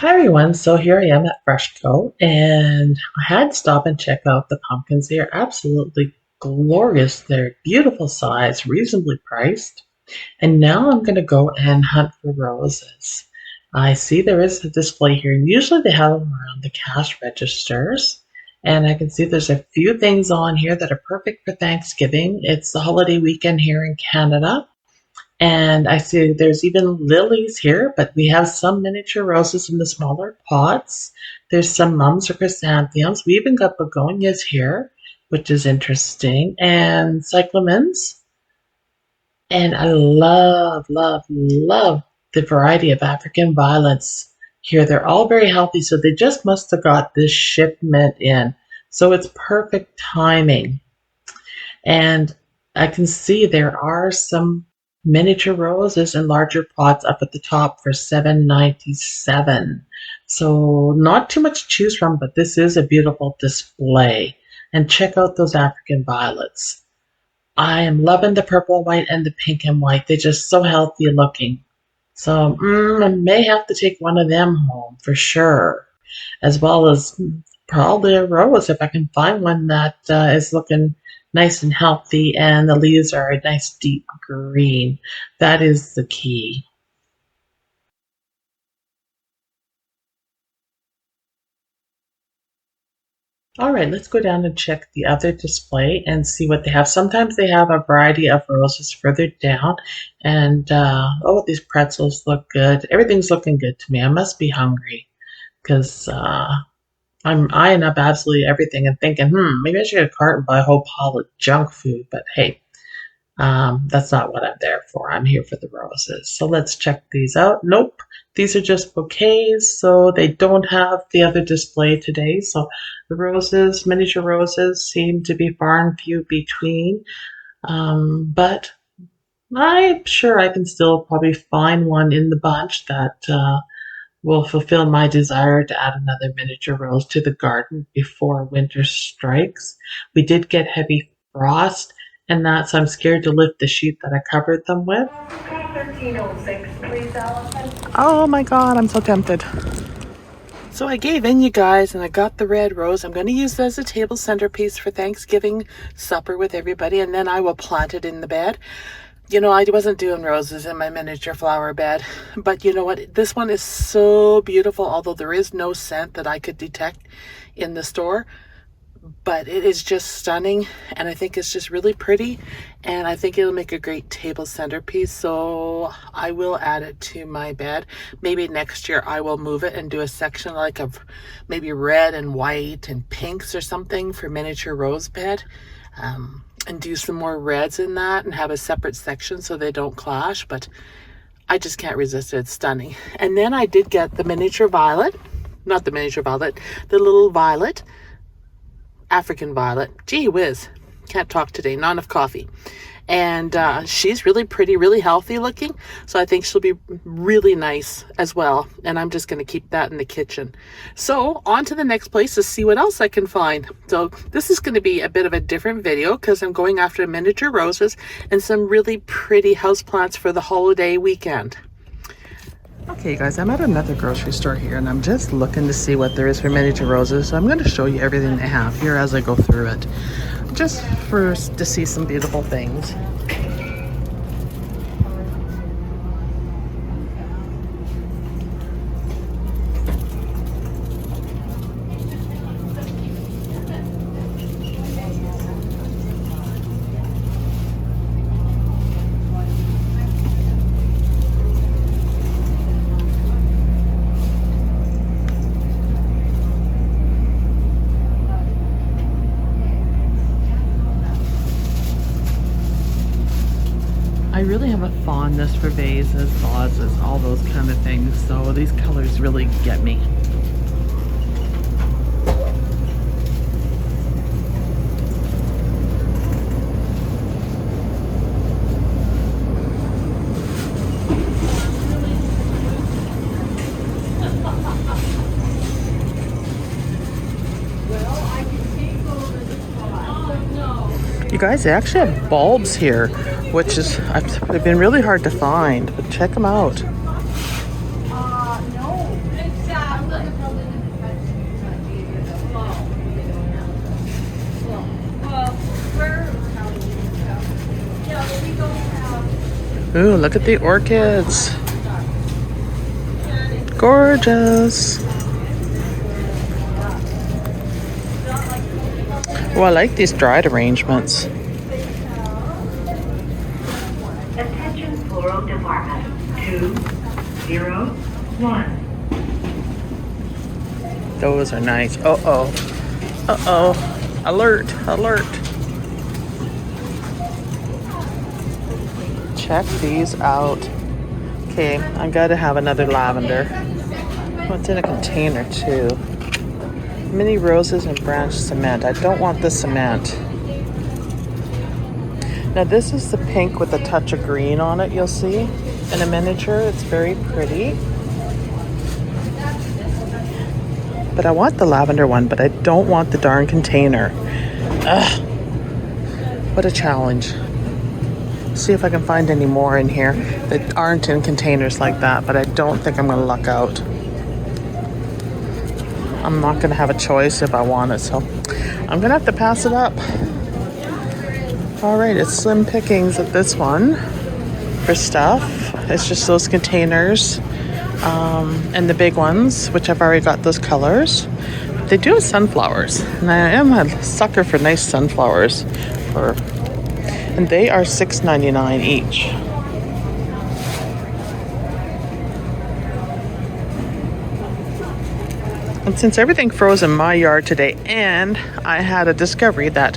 Hi everyone, so here I am at Freshco and I had to stop and check out the pumpkins. They are absolutely glorious. They're beautiful size, reasonably priced. And now I'm going to go and hunt for roses. I see there is a display here, and usually they have them around the cash registers. And I can see there's a few things on here that are perfect for Thanksgiving. It's the holiday weekend here in Canada. And I see there's even lilies here, but we have some miniature roses in the smaller pots. There's some mums or chrysanthemums. We even got begonias here, which is interesting, and cyclamens. And I love, love, love the variety of African violets here. They're all very healthy, so they just must have got this shipment in. So it's perfect timing. And I can see there are some miniature roses in larger pots up at the top for $7.97. So not too much to choose from, but this is a beautiful display. And check out those African violets. I am loving the purple and white and the pink and white. They're just so healthy looking. So I may have to take one of them home for sure, as well as probably a rose if I can find one that is looking nice and healthy and the leaves are a nice deep green. That is the key. All right, let's go down and check the other display and see what they have. Sometimes they have a variety of roses further down. And oh, these pretzels look good. Everything's looking good to me. I must be hungry because I'm eyeing up absolutely everything and thinking, maybe I should get a cart and buy a whole pile of junk food. But hey, that's not what I'm there for. I'm here for the roses. So let's check these out. Nope, these are just bouquets, so they don't have the other display today. So the roses, miniature roses, seem to be far and few between. But I'm sure I can still probably find one in the bunch that will fulfill my desire to add another miniature rose to the garden before winter strikes. We did get heavy frost, and so I'm scared to lift the sheet that I covered them with. 1306, please, Allison. Oh my god, I'm so tempted. So I gave in, you guys, and I got the red rose. I'm going to use it as a table centerpiece for Thanksgiving supper with everybody, and then I will plant it in the bed. You know, I wasn't doing roses in my miniature flower bed, but you know what? This one is so beautiful, although there is no scent that I could detect in the store, but it is just stunning, and I think it's just really pretty, and I think it'll make a great table centerpiece, so I will add it to my bed. Maybe next year I will move it and do a section like of maybe red and white and pinks or something for miniature rose bed. And do some more reds in that and have a separate section so they don't clash, but I just can't resist it. It's stunning. And then I did get the miniature violet, not the miniature violet, the little violet, African violet. Gee whiz, can't talk today, not enough coffee. And she's really pretty, really healthy looking, so I think she'll be really nice as well, and I'm just going to keep that in the kitchen. So on to the next place to see what else I can find. So this is going to be a bit of a different video because I'm going after miniature roses and some really pretty houseplants for the holiday weekend. Okay guys, I'm at another grocery store here and I'm just looking to see what there is for miniature roses. So I'm going to show you everything they have here as I go through it, just to see some beautiful things. I really have a fondness for vases, vases, all those kind of things, so these colors really get me. You guys, they actually have bulbs here, which is, they've been really hard to find, but check them out. Ooh, look at the orchids. Gorgeous. Oh, I like these dried arrangements. Attention floral department 201. Those are nice. Uh-oh. Uh-oh. Alert. Alert. Check these out. Okay, I gotta have another lavender. What's in a container too? Mini roses and branch cement. I don't want the cement. Now this is the pink with a touch of green on it, you'll see. In a miniature, it's very pretty. But I want the lavender one, but I don't want the darn container. Ugh. What a challenge. See if I can find any more in here that aren't in containers like that, but I don't think I'm gonna luck out. I'm not gonna have a choice if I want it, so I'm gonna have to pass it up. All right, it's slim pickings at this one for stuff. It's just those containers and the big ones, which I've already got those colors. They do have sunflowers, and I am a sucker for nice sunflowers. And they are $6.99 each. And since everything froze in my yard today, and I had a discovery that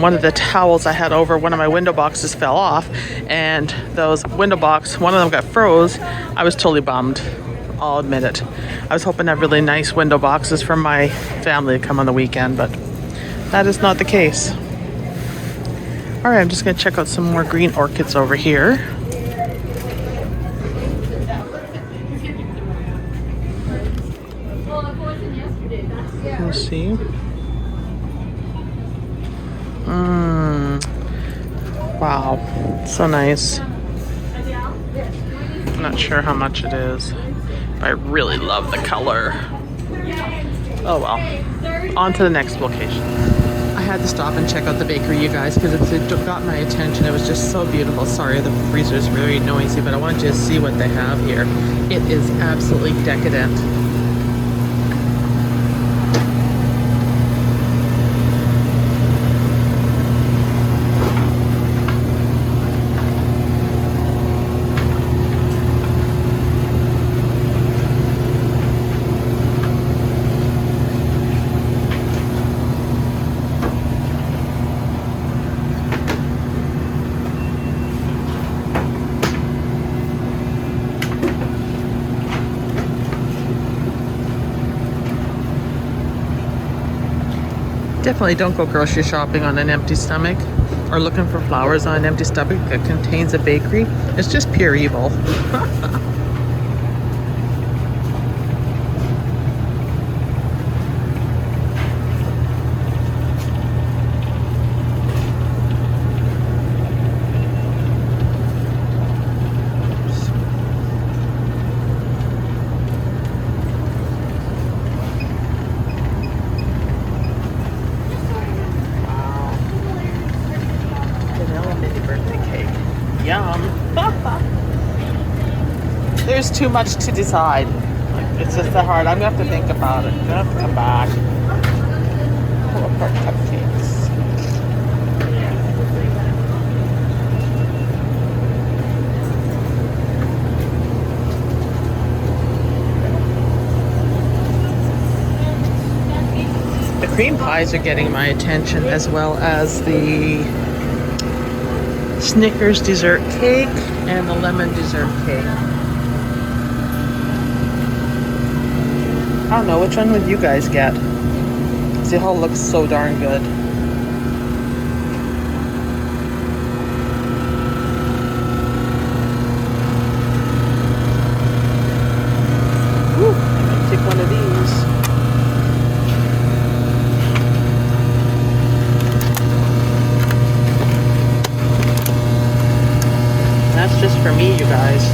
one of the towels I had over one of my window boxes fell off, and those window box, one of them got froze, I was totally bummed. I'll admit it. I was hoping to have really nice window boxes for my family to come on the weekend, but that is not the case. All right, I'm just gonna check out some more green orchids over here. Let's see. Wow, so nice. I'm not sure how much it is, but I really love the color. Oh well, on to the next location. I had to stop and check out the bakery, you guys, because it got my attention. It was just so beautiful. Sorry, the freezer is very noisy, but I wanted you to see what they have here. It is absolutely decadent. Definitely don't go grocery shopping on an empty stomach, or looking for flowers on an empty stomach that contains a bakery. It's just pure evil. Yum. There's too much to decide. It's just that hard. I'm gonna have to think about it. I'm gonna have to come back. Pull apart cupcakes. The cream pies are getting my attention, as well as the Snickers dessert cake and the lemon dessert cake. I don't know, which one would you guys get? They all look so darn good. Whew, I'm gonna take one of these. That's just for me, you guys.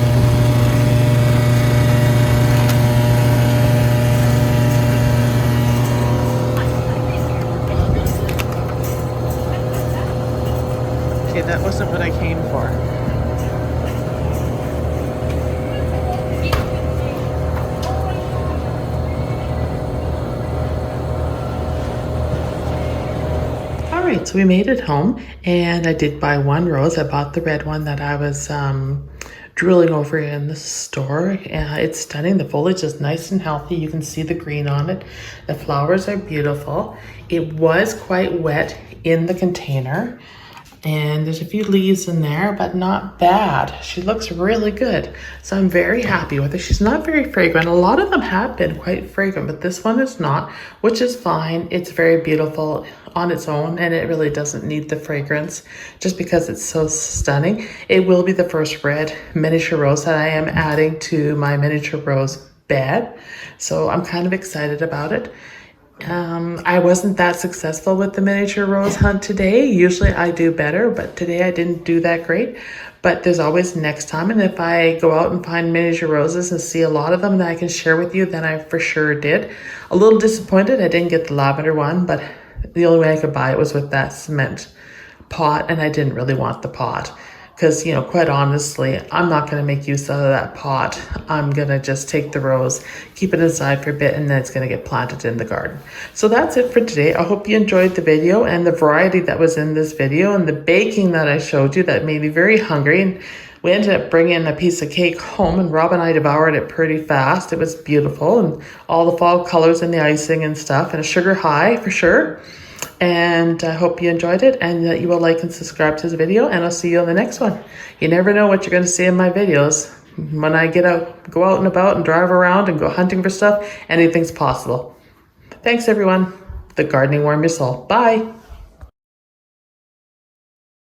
out. So we made it home, and I did buy one rose. I bought the red one that I was drooling over in the store. It's stunning. The foliage is nice and healthy. You can see the green on it. The flowers are beautiful. It was quite wet in the container, and there's a few leaves in there, but not bad. She looks really good. So I'm very happy with her. She's not very fragrant. A lot of them have been quite fragrant, but this one is not, which is fine. It's very beautiful on its own, and it really doesn't need the fragrance just because it's so stunning. It will be the first red miniature rose that I am adding to my miniature rose bed. So I'm kind of excited about it. I wasn't that successful with the miniature rose hunt today. Usually I do better, but today I didn't do that great. But there's always next time, and if I go out and find miniature roses and see a lot of them that I can share with you, then I for sure did. A little disappointed I didn't get the lavender one, but the only way I could buy it was with that cement pot, and I didn't really want the pot. Because, you know, quite honestly, I'm not going to make use out of that pot. I'm going to just take the rose, keep it inside for a bit, and then it's going to get planted in the garden. So that's it for today. I hope you enjoyed the video and the variety that was in this video and the baking that I showed you that made me very hungry. And we ended up bringing a piece of cake home, and Rob and I devoured it pretty fast. It was beautiful, and all the fall colors in the icing and stuff, and a sugar high for sure. And I hope you enjoyed it and that you will like and subscribe to this video, and I'll see you on the next one. You never know what you're going to see in my videos. When I go out and about and drive around and go hunting for stuff, anything's possible. Thanks everyone. The gardening warmed your soul. Bye.